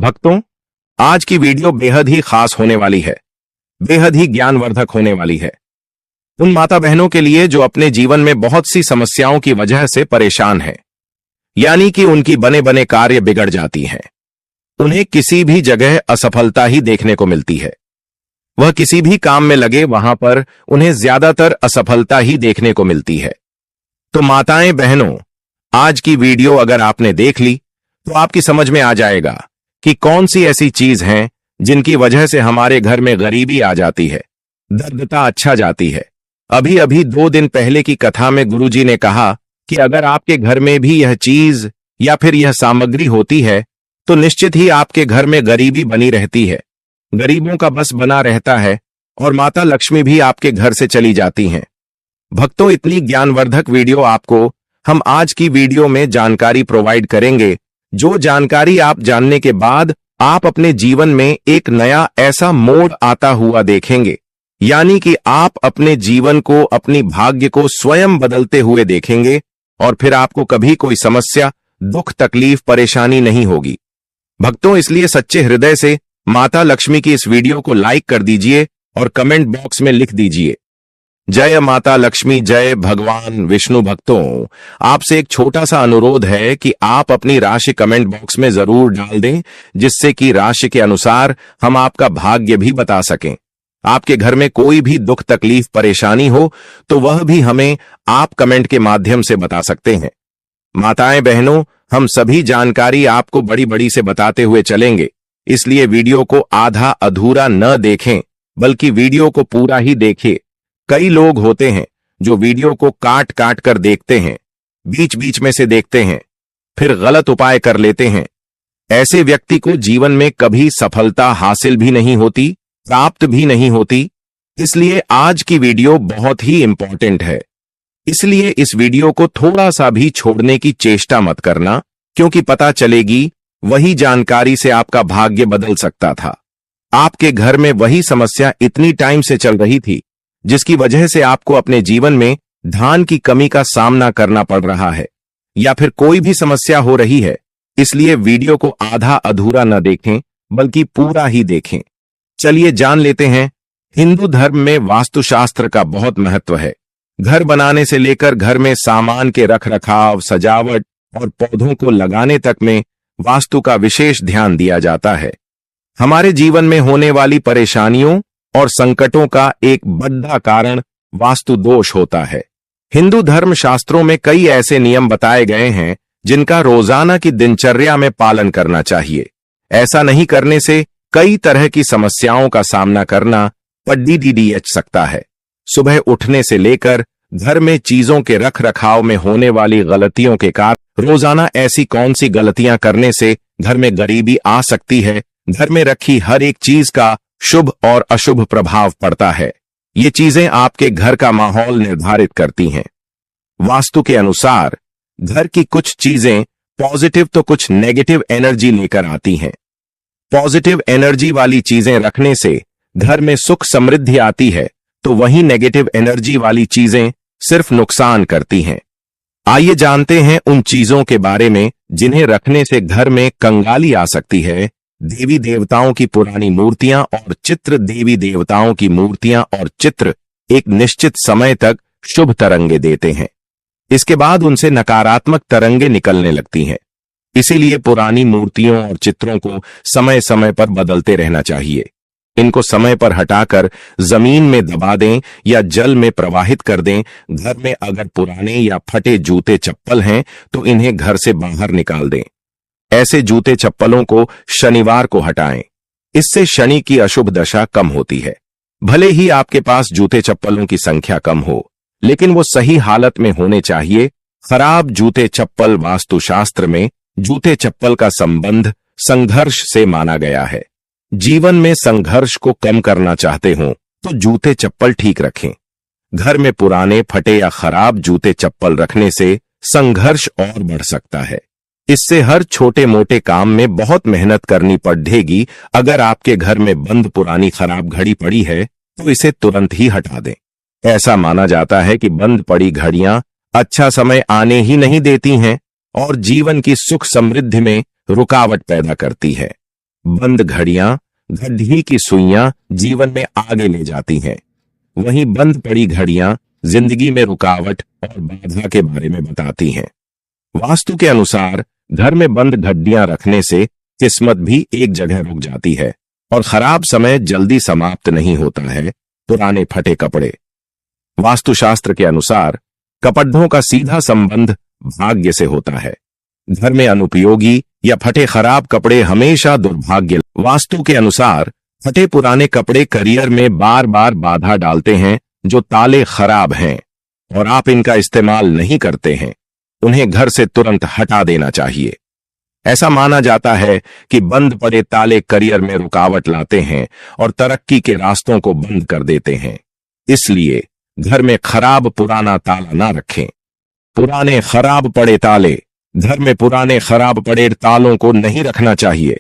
भक्तों, आज की वीडियो बेहद ही खास होने वाली है, बेहद ही ज्ञानवर्धक होने वाली है उन माता बहनों के लिए जो अपने जीवन में बहुत सी समस्याओं की वजह से परेशान हैं, यानी कि उनकी बने बने कार्य बिगड़ जाती हैं। उन्हें किसी भी जगह असफलता ही देखने को मिलती है। वह किसी भी काम में लगे वहां पर उन्हें ज्यादातर असफलता ही देखने को मिलती है। तो माताएं बहनों, आज की वीडियो अगर आपने देख ली तो आपकी समझ में आ जाएगा कि कौन सी ऐसी चीज हैं जिनकी वजह से हमारे घर में गरीबी आ जाती है, दरिद्रता अच्छा जाती है। अभी अभी 2 दिन पहले की कथा में गुरुजी ने कहा कि अगर आपके घर में भी यह चीज या फिर यह सामग्री होती है तो निश्चित ही आपके घर में गरीबी बनी रहती है, गरीबों का बस बना रहता है और माता लक्ष्मी भी आपके घर से चली जाती हैं। भक्तों, इतनी ज्ञानवर्धक वीडियो आपको हम आज की वीडियो में जानकारी प्रोवाइड करेंगे, जो जानकारी आप जानने के बाद आप अपने जीवन में एक नया ऐसा मोड़ आता हुआ देखेंगे, यानी कि आप अपने जीवन को, अपनी भाग्य को स्वयं बदलते हुए देखेंगे और फिर आपको कभी कोई समस्या, दुख, तकलीफ, परेशानी नहीं होगी। भक्तों, इसलिए सच्चे हृदय से माता लक्ष्मी की इस वीडियो को लाइक कर दीजिए और कमेंट बॉक्स में लिख दीजिए, जय माता लक्ष्मी, जय भगवान विष्णु। भक्तों, आपसे एक छोटा सा अनुरोध है कि आप अपनी राशि कमेंट बॉक्स में जरूर डाल दें, जिससे कि राशि के अनुसार हम आपका भाग्य भी बता सकें। आपके घर में कोई भी दुख, तकलीफ, परेशानी हो तो वह भी हमें आप कमेंट के माध्यम से बता सकते हैं। माताएं बहनों, हम सभी जानकारी आपको बड़ी बड़ी से बताते हुए चलेंगे, इसलिए वीडियो को आधा अधूरा न देखें, बल्कि वीडियो को पूरा ही देखें। कई लोग होते हैं जो वीडियो को काट काट कर देखते हैं, बीच बीच में से देखते हैं, फिर गलत उपाय कर लेते हैं। ऐसे व्यक्ति को जीवन में कभी सफलता हासिल भी नहीं होती, प्राप्त भी नहीं होती। इसलिए आज की वीडियो बहुत ही इंपॉर्टेंट है। इसलिए इस वीडियो को थोड़ा सा भी छोड़ने की चेष्टा मत करना, क्योंकि पता चलेगी वही जानकारी से आपका भाग्य बदल सकता था। आपके घर में वही समस्या इतनी टाइम से चल रही थी जिसकी वजह से आपको अपने जीवन में धन की कमी का सामना करना पड़ रहा है, या फिर कोई भी समस्या हो रही है। इसलिए वीडियो को आधा अधूरा न देखें, बल्कि पूरा ही देखें। चलिए जान लेते हैं। हिंदू धर्म में वास्तुशास्त्र का बहुत महत्व है। घर बनाने से लेकर घर में सामान के रख रखाव, सजावट और पौधों को लगाने तक में वास्तु का विशेष ध्यान दिया जाता है। हमारे जीवन में होने वाली परेशानियों और संकटों का एक बड़ा कारण वास्तु दोष होता है। हिंदू धर्म शास्त्रों में कई ऐसे नियम बताए गए हैं जिनका रोजाना की दिनचर्या में पालन करना चाहिए। ऐसा नहीं करने से कई तरह की समस्याओं का सामना करना पड़ सकता है। सुबह उठने से लेकर घर में चीजों के रख रखाव में होने वाली गलतियों के कारण रोजाना ऐसी कौन सी गलतियां करने से घर में गरीबी आ सकती है। घर में रखी हर एक चीज का शुभ और अशुभ प्रभाव पड़ता है। ये चीजें आपके घर का माहौल निर्धारित करती हैं। वास्तु के अनुसार घर की कुछ चीजें पॉजिटिव तो कुछ नेगेटिव एनर्जी लेकर आती हैं। पॉजिटिव एनर्जी वाली चीजें रखने से घर में सुख समृद्धि आती है, तो वहीं नेगेटिव एनर्जी वाली चीजें सिर्फ नुकसान करती हैं। आइए जानते हैं उन चीजों के बारे में जिन्हें रखने से घर में कंगाली आ सकती है। देवी देवताओं की पुरानी मूर्तियां और चित्र। देवी देवताओं की मूर्तियां और चित्र एक निश्चित समय तक शुभ तरंगे देते हैं, इसके बाद उनसे नकारात्मक तरंगे निकलने लगती हैं। इसीलिए पुरानी मूर्तियों और चित्रों को समय समय पर बदलते रहना चाहिए। इनको समय पर हटाकर जमीन में दबा दें या जल में प्रवाहित कर दें। घर में अगर पुराने या फटे जूते चप्पल हैं तो इन्हें घर से बाहर निकाल दें। ऐसे जूते चप्पलों को शनिवार को हटाएं। इससे शनि की अशुभ दशा कम होती है। भले ही आपके पास जूते चप्पलों की संख्या कम हो, लेकिन वो सही हालत में होने चाहिए। खराब जूते चप्पल वास्तुशास्त्र में जूते चप्पल का संबंध संघर्ष से माना गया है। जीवन में संघर्ष को कम करना चाहते हो तो जूते चप्पल ठीक रखें। घर में पुराने, फटे या खराब जूते चप्पल रखने से संघर्ष और बढ़ सकता है। इससे हर छोटे मोटे काम में बहुत मेहनत करनी पड़ेगी। अगर आपके घर में बंद पुरानी खराब घड़ी पड़ी है तो इसे तुरंत ही हटा दें। ऐसा माना जाता है कि बंद पड़ी घड़ियां अच्छा समय आने ही नहीं देती हैं और जीवन की सुख समृद्धि में रुकावट पैदा करती है। बंद घड़ियां, गड्ढी की सुइयां जीवन में आगे ले जाती हैं। वहीं बंद पड़ी घड़ियां जिंदगी में रुकावट और बाधा के बारे में बताती हैं। वास्तु के अनुसार घर में बंद घड्डियां रखने से किस्मत भी एक जगह रुक जाती है और खराब समय जल्दी समाप्त नहीं होता है। पुराने फटे कपड़े। वास्तुशास्त्र के अनुसार कपड़ों का सीधा संबंध भाग्य से होता है। घर में अनुपयोगी या फटे खराब कपड़े हमेशा दुर्भाग्य। वास्तु के अनुसार फटे पुराने कपड़े करियर में बार बार बाधा डालते हैं। जो ताले खराब हैं और आप इनका इस्तेमाल नहीं करते हैं, उन्हें घर से तुरंत हटा देना चाहिए। ऐसा माना जाता है कि बंद पड़े ताले करियर में रुकावट लाते हैं और तरक्की के रास्तों को बंद कर देते हैं। इसलिए घर में खराब पुराना ताला ना रखें। पुराने खराब पड़े ताले। घर में पुराने खराब पड़े तालों को नहीं रखना चाहिए।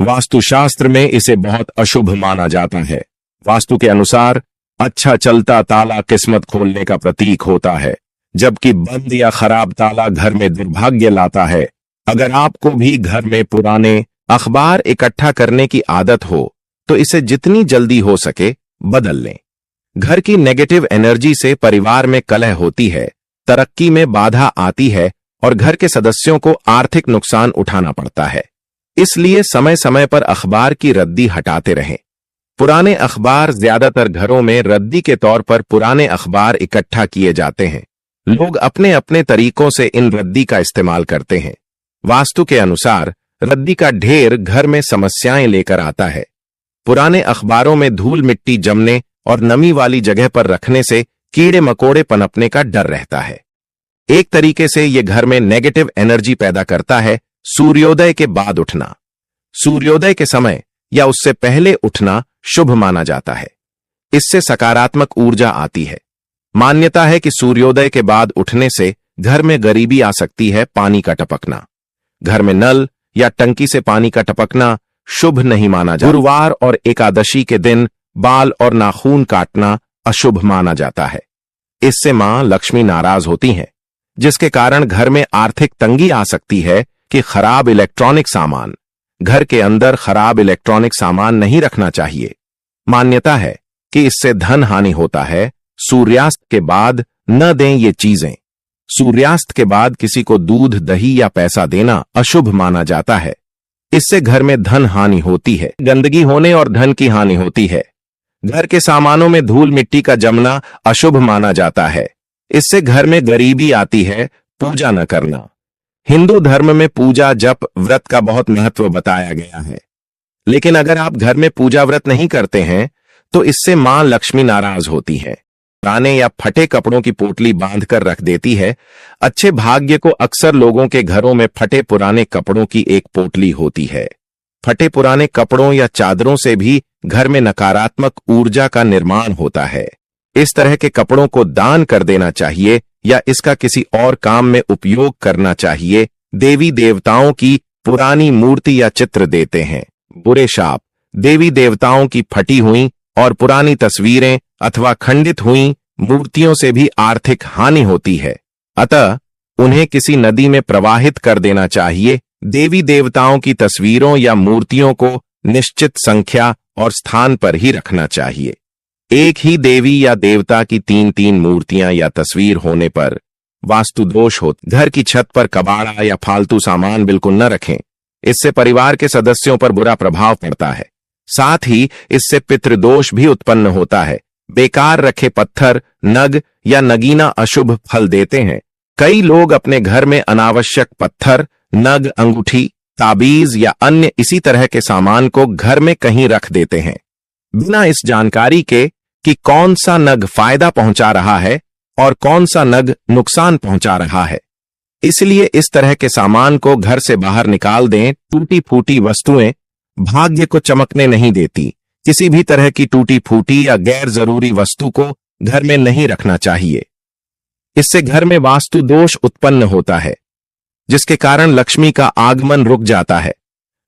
वास्तुशास्त्र में इसे बहुत अशुभ माना जाता है। वास्तु के अनुसार अच्छा चलता ताला किस्मत खोलने का प्रतीक होता है, जबकि बंद या खराब ताला घर में दुर्भाग्य लाता है। अगर आपको भी घर में पुराने अखबार इकट्ठा करने की आदत हो तो इसे जितनी जल्दी हो सके बदल लें। घर की नेगेटिव एनर्जी से परिवार में कलह होती है, तरक्की में बाधा आती है और घर के सदस्यों को आर्थिक नुकसान उठाना पड़ता है। इसलिए समय समय पर अखबार की रद्दी हटाते रहें। पुराने अखबार ज्यादातर घरों में रद्दी के तौर पर पुराने अखबार इकट्ठा किए जाते हैं। लोग अपने अपने तरीकों से इन रद्दी का इस्तेमाल करते हैं। वास्तु के अनुसार रद्दी का ढेर घर में समस्याएं लेकर आता है। पुराने अखबारों में धूल मिट्टी जमने और नमी वाली जगह पर रखने से कीड़े मकोड़े पनपने का डर रहता है। एक तरीके से यह घर में नेगेटिव एनर्जी पैदा करता है। सूर्योदय के बाद उठना। सूर्योदय के समय या उससे पहले उठना शुभ माना जाता है। इससे सकारात्मक ऊर्जा आती है। मान्यता है कि सूर्योदय के बाद उठने से घर में गरीबी आ सकती है। पानी का टपकना। घर में नल या टंकी से पानी का टपकना शुभ नहीं माना जाता। गुरुवार और एकादशी के दिन बाल और नाखून काटना अशुभ माना जाता है। इससे मां लक्ष्मी नाराज होती हैं, जिसके कारण घर में आर्थिक तंगी आ सकती है। कि खराब इलेक्ट्रॉनिक सामान। घर के अंदर खराब इलेक्ट्रॉनिक सामान नहीं रखना चाहिए। मान्यता है कि इससे धन हानि होता है। सूर्यास्त के बाद न दें ये चीजें। सूर्यास्त के बाद किसी को दूध, दही या पैसा देना अशुभ माना जाता है। इससे घर में धन हानि होती है। गंदगी होने और धन की हानि होती है। घर के सामानों में धूल मिट्टी का जमना अशुभ माना जाता है। इससे घर में गरीबी आती है। पूजा न करना। हिंदू धर्म में पूजा जप व्रत का बहुत महत्व बताया गया है, लेकिन अगर आप घर में पूजा व्रत नहीं करते हैं तो इससे मां लक्ष्मी नाराज होती है। पुराने या फटे कपड़ों की पोटली बांधकर रख देती है। अच्छे भाग्य को अक्सर लोगों के घरों में फटे पुराने कपड़ों की एक पोटली होती है। फटे पुराने कपड़ों या चादरों से भी घर में नकारात्मक ऊर्जा का निर्माण होता है। इस तरह के कपड़ों को दान कर देना चाहिए या इसका किसी और काम में उपयोग करना चाहिए। देवी देवताओं की पुरानी मूर्ति या चित्र देते हैं। बुरे शाप। देवी देवताओं की फटी हुई और पुरानी तस्वीरें अथवा खंडित हुई मूर्तियों से भी आर्थिक हानि होती है। अतः उन्हें किसी नदी में प्रवाहित कर देना चाहिए। देवी देवताओं की तस्वीरों या मूर्तियों को निश्चित संख्या और स्थान पर ही रखना चाहिए। एक ही देवी या देवता की 3-3 मूर्तियां या तस्वीर होने पर वास्तु दोष होता। घर की छत पर कबाड़ा या फालतू सामान बिल्कुल न रखें। इससे परिवार के सदस्यों पर बुरा प्रभाव पड़ता है। साथ ही इससे पितृदोष भी उत्पन्न होता है। बेकार रखे पत्थर, नग या नगीना अशुभ फल देते हैं। कई लोग अपने घर में अनावश्यक पत्थर, नग, अंगूठी, ताबीज या अन्य इसी तरह के सामान को घर में कहीं रख देते हैं, बिना इस जानकारी के कि कौन सा नग फायदा पहुंचा रहा है और कौन सा नग नुकसान पहुंचा रहा है। इसलिए इस तरह के सामान को घर से बाहर निकाल दें। टूटी फूटी वस्तुएं भाग्य को चमकने नहीं देती। किसी भी तरह की टूटी फूटी या गैर जरूरी वस्तु को घर में नहीं रखना चाहिए। इससे घर में वास्तु दोष उत्पन्न होता है, जिसके कारण लक्ष्मी का आगमन रुक जाता है।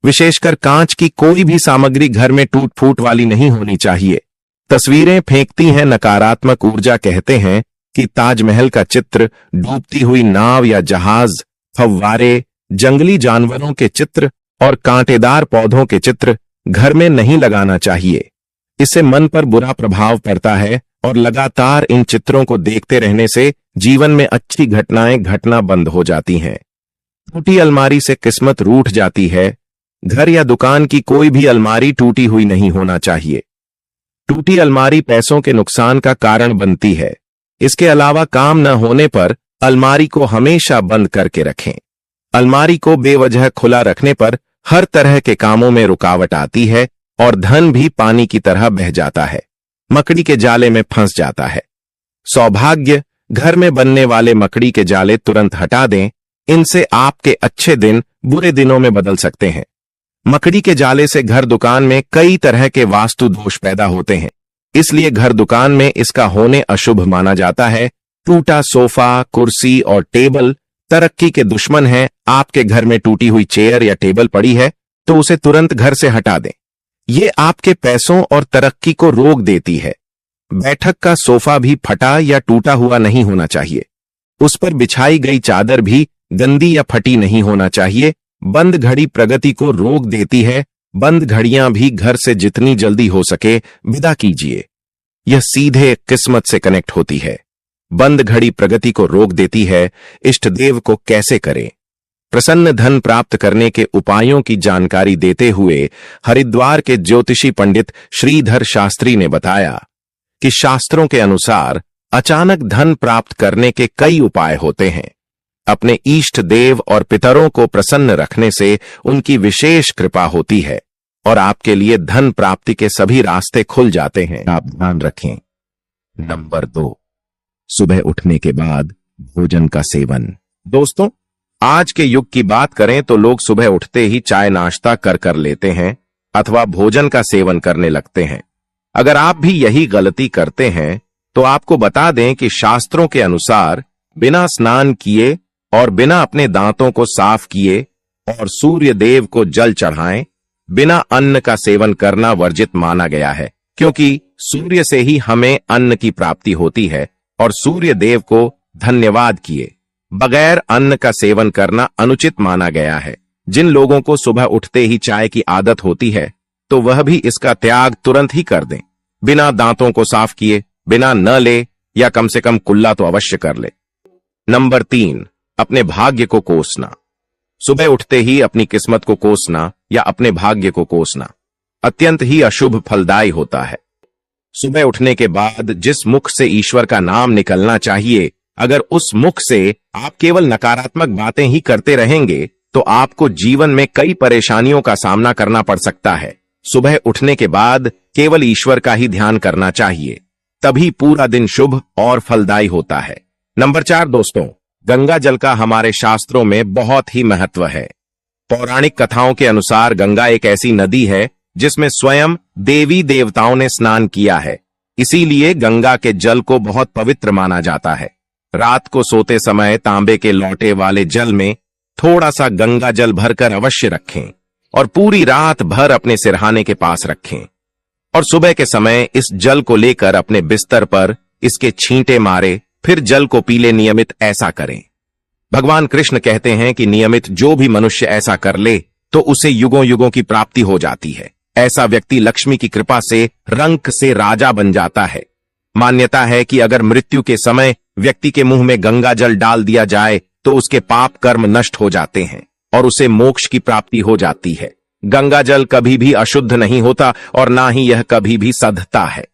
विशेषकर कांच की कोई भी सामग्री घर में टूट फूट वाली नहीं होनी चाहिए। तस्वीरें फेंकती हैं नकारात्मक ऊर्जा। कहते हैं कि ताजमहल का चित्र, डूबती हुई नाव या जहाज, फव्वारे, जंगली जानवरों के चित्र और कांटेदार पौधों के चित्र घर में नहीं लगाना चाहिए। इससे मन पर बुरा प्रभाव पड़ता है और लगातार इन चित्रों को देखते रहने से जीवन में अच्छी घटनाएं घटना बंद हो जाती हैं। टूटी अलमारी से किस्मत रूठ जाती है। घर या दुकान की कोई भी अलमारी टूटी हुई नहीं होना चाहिए। टूटी अलमारी पैसों के नुकसान का कारण बनती है। इसके अलावा काम न होने पर अलमारी को हमेशा बंद करके रखें। अलमारी को बेवजह खुला रखने पर हर तरह के कामों में रुकावट आती है और धन भी पानी की तरह बह जाता है, मकड़ी के जाले में फंस जाता है। सौभाग्य, घर में बनने वाले मकड़ी के जाले तुरंत हटा दें। इनसे आपके अच्छे दिन बुरे दिनों में बदल सकते हैं। मकड़ी के जाले से घर दुकान में कई तरह के वास्तु दोष पैदा होते हैं, इसलिए घर दुकान में इसका होने अशुभ माना जाता है। टूटा सोफा, कुर्सी और टेबल तरक्की के दुश्मन हैं। आपके घर में टूटी हुई चेयर या टेबल पड़ी है तो उसे तुरंत घर से हटा दें। ये आपके पैसों और तरक्की को रोक देती है। बैठक का सोफा भी फटा या टूटा हुआ नहीं होना चाहिए। उस पर बिछाई गई चादर भी गंदी या फटी नहीं होना चाहिए। बंद घड़ी प्रगति को रोक देती है। बंद घड़ियां भी घर से जितनी जल्दी हो सके विदा कीजिए। यह सीधे किस्मत से कनेक्ट होती है। बंद घड़ी प्रगति को रोक देती है। इष्ट देव को कैसे करें? प्रसन्न धन प्राप्त करने के उपायों की जानकारी देते हुए हरिद्वार के ज्योतिषी पंडित श्रीधर शास्त्री ने बताया कि शास्त्रों के अनुसार अचानक धन प्राप्त करने के कई उपाय होते हैं। अपने इष्ट देव और पितरों को प्रसन्न रखने से उनकी विशेष कृपा होती है और आपके लिए धन प्राप्ति के सभी रास्ते खुल जाते हैं। आप ध्यान रखें। नंबर 2, सुबह उठने के बाद भोजन का सेवन। दोस्तों, आज के युग की बात करें तो लोग सुबह उठते ही चाय नाश्ता कर लेते हैं अथवा भोजन का सेवन करने लगते हैं। अगर आप भी यही गलती करते हैं तो आपको बता दें कि शास्त्रों के अनुसार बिना स्नान किए और बिना अपने दांतों को साफ किए और सूर्य देव को जल चढ़ाएं, बिना अन्न का सेवन करना वर्जित माना गया है, क्योंकि सूर्य से ही हमें अन्न की प्राप्ति होती है और सूर्य देव को धन्यवाद किए बगैर अन्न का सेवन करना अनुचित माना गया है। जिन लोगों को सुबह उठते ही चाय की आदत होती है तो वह भी इसका त्याग तुरंत ही कर दें। बिना दांतों को साफ किए बिना न ले या कम से कम कुल्ला तो अवश्य कर ले। नंबर 3, अपने भाग्य को कोसना। सुबह उठते ही अपनी किस्मत को कोसना या अपने भाग्य को कोसना अत्यंत ही अशुभ फलदायी होता है। सुबह उठने के बाद जिस मुख से ईश्वर का नाम निकलना चाहिए, अगर उस मुख से आप केवल नकारात्मक बातें ही करते रहेंगे तो आपको जीवन में कई परेशानियों का सामना करना पड़ सकता है। सुबह उठने के बाद केवल ईश्वर का ही ध्यान करना चाहिए, तभी पूरा दिन शुभ और फलदायी होता है। नंबर 4 दोस्तों, गंगा जल का हमारे शास्त्रों में बहुत ही महत्व है। पौराणिक कथाओं के अनुसार गंगा एक ऐसी नदी है जिसमें स्वयं देवी देवताओं ने स्नान किया है, इसीलिए गंगा के जल को बहुत पवित्र माना जाता है। रात को सोते समय तांबे के लोटे वाले जल में थोड़ा सा गंगा जल भरकर अवश्य रखें और पूरी रात भर अपने सिरहाने के पास रखें और सुबह के समय इस जल को लेकर अपने बिस्तर पर इसके छींटे मारे, फिर जल को पी ले। नियमित ऐसा करें। भगवान कृष्ण कहते हैं कि नियमित जो भी मनुष्य ऐसा कर ले तो उसे युगों युगों की प्राप्ति हो जाती है। ऐसा व्यक्ति लक्ष्मी की कृपा से रंक से राजा बन जाता है। मान्यता है कि अगर मृत्यु के समय व्यक्ति के मुंह में गंगा जल डाल दिया जाए तो उसके पाप कर्म नष्ट हो जाते हैं और उसे मोक्ष की प्राप्ति हो जाती है। गंगा जल कभी भी अशुद्ध नहीं होता और ना ही यह कभी भी सधता है।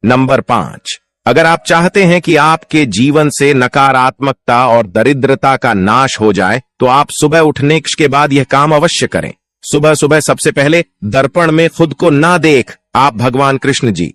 नंबर 5, अगर आप चाहते हैं कि आपके जीवन से नकारात्मकता और दरिद्रता का नाश हो जाए तो आप सुबह उठने के बाद यह काम अवश्य करें। सुबह सुबह सबसे पहले दर्पण में खुद को ना देख आप भगवान कृष्ण जी,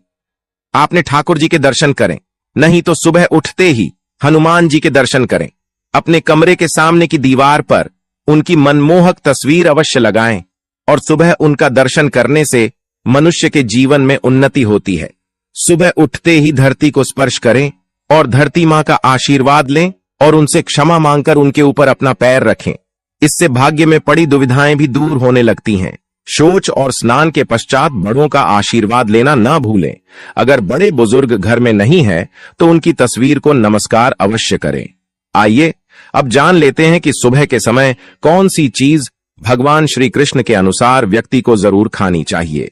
आपने ठाकुर जी के दर्शन करें, नहीं तो सुबह उठते ही हनुमान जी के दर्शन करें। अपने कमरे के सामने की दीवार पर उनकी मनमोहक तस्वीर अवश्य लगाएं और सुबह उनका दर्शन करने से मनुष्य के जीवन में उन्नति होती है। सुबह उठते ही धरती को स्पर्श करें और धरती मां का आशीर्वाद लें और उनसे क्षमा मांगकर उनके ऊपर अपना पैर रखें। इससे भाग्य में पड़ी दुविधाएं भी दूर होने लगती हैं। शौच और स्नान के पश्चात बड़ों का आशीर्वाद लेना ना भूलें। अगर बड़े बुजुर्ग घर में नहीं है तो उनकी तस्वीर को नमस्कार अवश्य करें। आइए अब जान लेते हैं कि सुबह के समय कौन सी चीज भगवान श्री कृष्ण के अनुसार व्यक्ति को जरूर खानी चाहिए।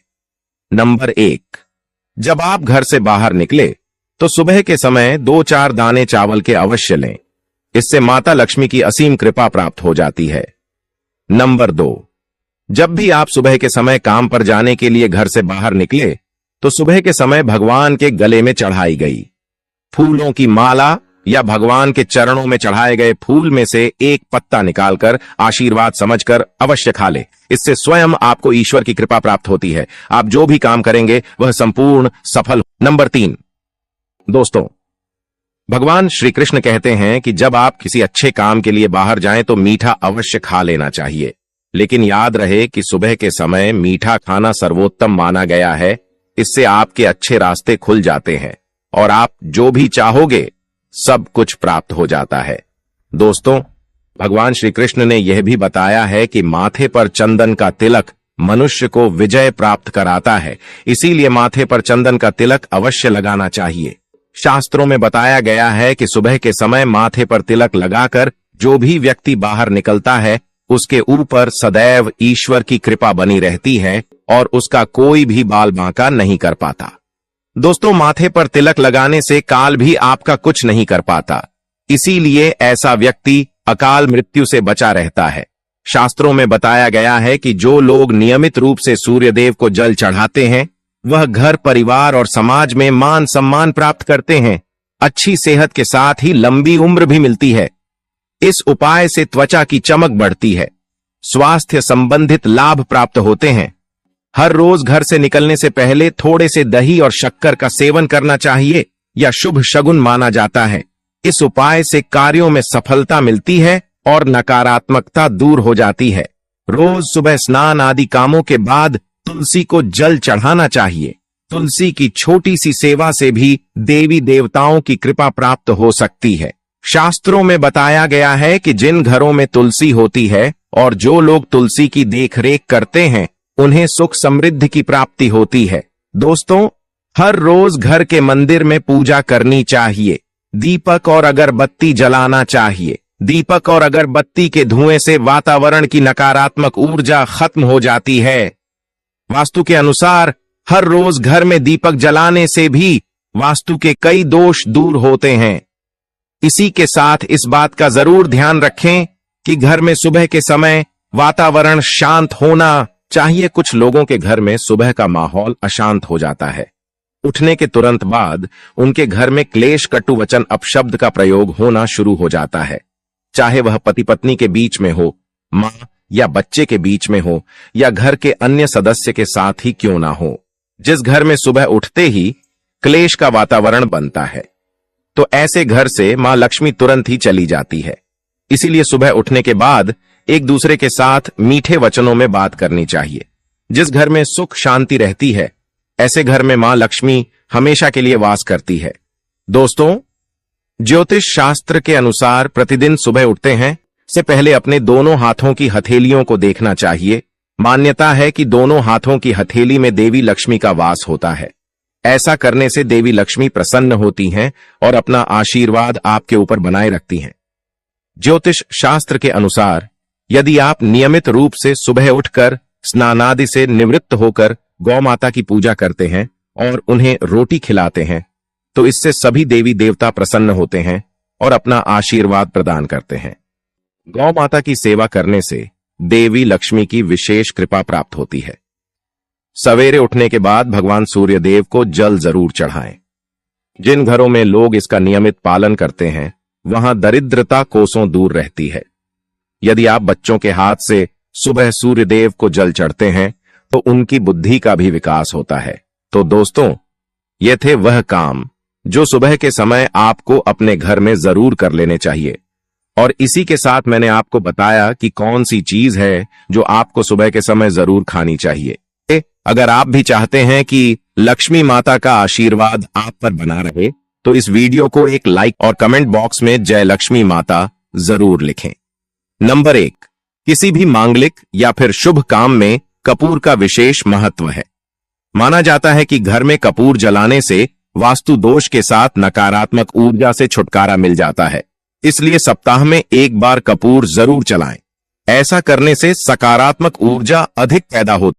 नंबर 1, जब आप घर से बाहर निकले तो सुबह के समय 2-4 दाने चावल के अवश्य लें। इससे माता लक्ष्मी की असीम कृपा प्राप्त हो जाती है। नंबर 2, जब भी आप सुबह के समय काम पर जाने के लिए घर से बाहर निकले तो सुबह के समय भगवान के गले में चढ़ाई गई फूलों की माला या भगवान के चरणों में चढ़ाए गए फूल में से एक पत्ता निकालकर आशीर्वाद समझकर अवश्य खा ले। इससे स्वयं आपको ईश्वर की कृपा प्राप्त होती है। आप जो भी काम करेंगे वह संपूर्ण सफल। नंबर 3, दोस्तों, भगवान श्री कृष्ण कहते हैं कि जब आप किसी अच्छे काम के लिए बाहर जाएं तो मीठा अवश्य खा लेना चाहिए, लेकिन याद रहे कि सुबह के समय मीठा खाना सर्वोत्तम माना गया है। इससे आपके अच्छे रास्ते खुल जाते हैं और आप जो भी चाहोगे सब कुछ प्राप्त हो जाता है। दोस्तों, भगवान श्री कृष्ण ने यह भी बताया है कि माथे पर चंदन का तिलक मनुष्य को विजय प्राप्त कराता है, इसीलिए माथे पर चंदन का तिलक अवश्य लगाना चाहिए। शास्त्रों में बताया गया है कि सुबह के समय माथे पर तिलक लगाकर जो भी व्यक्ति बाहर निकलता है उसके ऊपर सदैव ईश्वर की कृपा बनी रहती है और उसका कोई भी बाल बांका नहीं कर पाता। दोस्तों, माथे पर तिलक लगाने से काल भी आपका कुछ नहीं कर पाता, इसीलिए ऐसा व्यक्ति अकाल मृत्यु से बचा रहता है। शास्त्रों में बताया गया है कि जो लोग नियमित रूप से सूर्यदेव को जल चढ़ाते हैं वह घर, परिवार और समाज में मान सम्मान प्राप्त करते हैं। अच्छी सेहत के साथ ही लंबी उम्र भी मिलती है। इस उपाय से त्वचा की चमक बढ़ती है, स्वास्थ्य संबंधित लाभ प्राप्त होते हैं। हर रोज घर से निकलने से पहले थोड़े से दही और शक्कर का सेवन करना चाहिए या शुभ शगुन माना जाता है। इस उपाय से कार्यों में सफलता मिलती है और नकारात्मकता दूर हो जाती है। रोज सुबह स्नान आदि कामों के बाद तुलसी को जल चढ़ाना चाहिए। तुलसी की छोटी सी सेवा से भी देवी देवताओं की कृपा प्राप्त हो सकती है। शास्त्रों में बताया गया है कि जिन घरों में तुलसी होती है और जो लोग तुलसी की देखरेख करते हैं उन्हें सुख समृद्धि की प्राप्ति होती है। दोस्तों, हर रोज घर के मंदिर में पूजा करनी चाहिए। दीपक और अगरबत्ती जलाना चाहिए। दीपक और अगरबत्ती के धुएं से वातावरण की नकारात्मक ऊर्जा खत्म हो जाती है। वास्तु के अनुसार हर रोज घर में दीपक जलाने से भी वास्तु के कई दोष दूर होते हैं। इसी के साथ इस बात का जरूर ध्यान रखें कि घर में सुबह के समय वातावरण शांत होना चाहिए। कुछ लोगों के घर में सुबह का माहौल अशांत हो जाता है। उठने के तुरंत बाद उनके घर में क्लेश, कटु वचन, अपशब्द का प्रयोग होना शुरू हो जाता है। चाहे वह पति पत्नी के बीच में हो, मां या बच्चे के बीच में हो या घर के अन्य सदस्य के साथ ही क्यों ना हो। जिस घर में सुबह उठते ही क्लेश का वातावरण बनता है तो ऐसे घर से मां लक्ष्मी तुरंत ही चली जाती है। इसीलिए सुबह उठने के बाद एक दूसरे के साथ मीठे वचनों में बात करनी चाहिए। जिस घर में सुख शांति रहती है ऐसे घर में मां लक्ष्मी हमेशा के लिए वास करती है। दोस्तों, ज्योतिष शास्त्र के अनुसार प्रतिदिन सुबह उठते हैं से पहले अपने दोनों हाथों की हथेलियों को देखना चाहिए। मान्यता है कि दोनों हाथों की हथेली में देवी लक्ष्मी का वास होता है। ऐसा करने से देवी लक्ष्मी प्रसन्न होती हैं और अपना आशीर्वाद आपके ऊपर बनाए रखती हैं। ज्योतिष शास्त्र के अनुसार यदि आप नियमित रूप से सुबह उठकर स्नानादि से निवृत्त होकर गौ माता की पूजा करते हैं और उन्हें रोटी खिलाते हैं तो इससे सभी देवी देवता प्रसन्न होते हैं और अपना आशीर्वाद प्रदान करते हैं। गौ माता की सेवा करने से देवी लक्ष्मी की विशेष कृपा प्राप्त होती है। सवेरे उठने के बाद भगवान सूर्य देव को जल जरूर चढ़ाएं। जिन घरों में लोग इसका नियमित पालन करते हैं वहां दरिद्रता कोसों दूर रहती है। यदि आप बच्चों के हाथ से सुबह सूर्य देव को जल चढ़ते हैं तो उनकी बुद्धि का भी विकास होता है। तो दोस्तों, ये थे वह काम जो सुबह के समय आपको अपने घर में जरूर कर लेने चाहिए। और इसी के साथ मैंने आपको बताया कि कौन सी चीज है जो आपको सुबह के समय जरूर खानी चाहिए। अगर आप भी चाहते हैं कि लक्ष्मी माता का आशीर्वाद आप पर बना रहे तो इस वीडियो को एक लाइक और कमेंट बॉक्स में जय लक्ष्मी माता जरूर लिखें। नंबर 1, किसी भी मांगलिक या फिर शुभ काम में कपूर का विशेष महत्व है। माना जाता है कि घर में कपूर जलाने से वास्तु दोष के साथ नकारात्मक ऊर्जा से छुटकारा मिल जाता है। इसलिए सप्ताह में एक बार कपूर जरूर जलाएं। ऐसा करने से सकारात्मक ऊर्जा अधिक पैदा होती है।